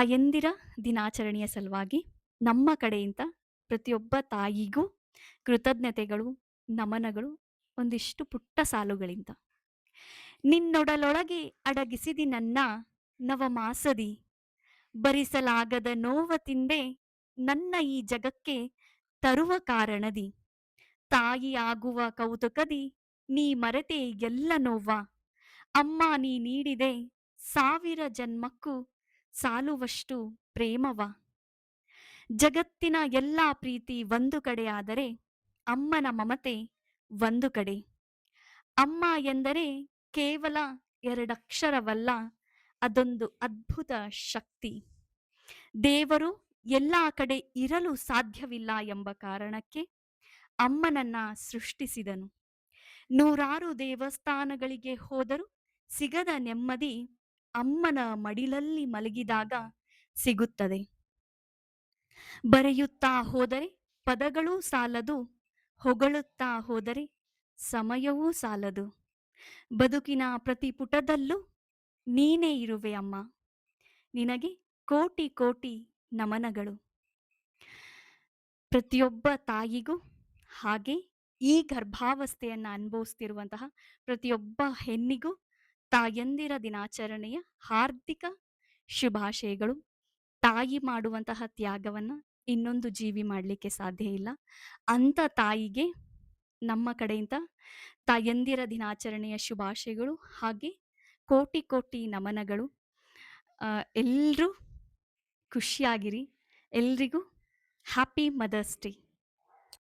ತಾಯಂದಿರ ದಿನಾಚರಣೆಯ ಸಲುವಾಗಿ ನಮ್ಮ ಕಡೆಯಿಂದ ಪ್ರತಿಯೊಬ್ಬ ತಾಯಿಗೂ ಕೃತಜ್ಞತೆಗಳು, ನಮನಗಳು ಒಂದಿಷ್ಟು ಪುಟ್ಟ ಸಾಲುಗಳಿಂದ. ನಿನ್ನೊಡಲೊಳಗೆ ಅಡಗಿಸಿದಿ ನನ್ನ ನವಮಾಸದಿ, ಭರಿಸಲಾಗದ ನೋವ ತಿಂದೆ ನನ್ನ ಈ ಜಗಕ್ಕೆ ತರುವ ಕಾರಣದಿ, ತಾಯಿಯಾಗುವ ಕೌತುಕದಿ ನೀ ಮರೆತೆ ಎಲ್ಲ ನೋವ, ಅಮ್ಮ ನೀ ನೀಡಿದೆ ಸಾವಿರ ಜನ್ಮಕ್ಕೂ ಸಾಲುವಷ್ಟು ಪ್ರೇಮವ. ಜಗತ್ತಿನ ಎಲ್ಲ ಪ್ರೀತಿ ಒಂದು ಕಡೆ ಆದರೆ ಅಮ್ಮನ ಮಮತೆ ಒಂದು ಕಡೆ. ಅಮ್ಮ ಎಂದರೆ ಕೇವಲ ಎರಡಕ್ಷರವಲ್ಲ, ಅದೊಂದು ಅದ್ಭುತ ಶಕ್ತಿ. ದೇವರು ಎಲ್ಲ ಕಡೆ ಇರಲು ಸಾಧ್ಯವಿಲ್ಲ ಎಂಬ ಕಾರಣಕ್ಕೆ ಅಮ್ಮನನ್ನ ಸೃಷ್ಟಿಸಿದನು. ನೂರಾರು ದೇವಸ್ಥಾನಗಳಿಗೆ ಹೋದರೂ ಸಿಗದ ನೆಮ್ಮದಿ ಅಮ್ಮನ ಮಡಿಲಲ್ಲಿ ಮಲಗಿದಾಗ ಸಿಗುತ್ತದೆ. ಬರೆಯುತ್ತಾ ಹೋದರೆ ಪದಗಳೂ ಸಾಲದು, ಹೊಗಳುತ್ತಾ ಹೋದರೆ ಸಮಯವೂ ಸಾಲದು. ಬದುಕಿನ ಪ್ರತಿ ಪುಟದಲ್ಲೂ ನೀನೇ ಇರುವೆ ಅಮ್ಮ, ನಿನಗೆ ಕೋಟಿ ಕೋಟಿ ನಮನಗಳು. ಪ್ರತಿಯೊಬ್ಬ ತಾಯಿಗೂ ಹಾಗೆ ಈ ಗರ್ಭಾವಸ್ಥೆಯನ್ನು ಅನುಭವಿಸ್ತಿರುವಂತಹ ಪ್ರತಿಯೊಬ್ಬ ಹೆಣ್ಣಿಗೂ ತಾಯಂದಿರ ದಿನಾಚರಣೆಯ ಹಾರ್ದಿಕ ಶುಭಾಶಯಗಳು. ತಾಯಿ ಮಾಡುವಂತಹ ತ್ಯಾಗವನ್ನು ಇನ್ನೊಂದು ಜೀವಿ ಮಾಡಲಿಕ್ಕೆ ಸಾಧ್ಯ ಇಲ್ಲ. ಅಂಥ ತಾಯಿಗೆ ನಮ್ಮ ಕಡೆಯಿಂದ ತಾಯಂದಿರ ದಿನಾಚರಣೆಯ ಶುಭಾಶಯಗಳು, ಹಾಗೆ ಕೋಟಿ ಕೋಟಿ ನಮನಗಳು. ಎಲ್ಲರೂ ಖುಷಿಯಾಗಿರಿ. ಎಲ್ರಿಗೂ ಹ್ಯಾಪಿ ಮದರ್ಸ್ ಡೇ.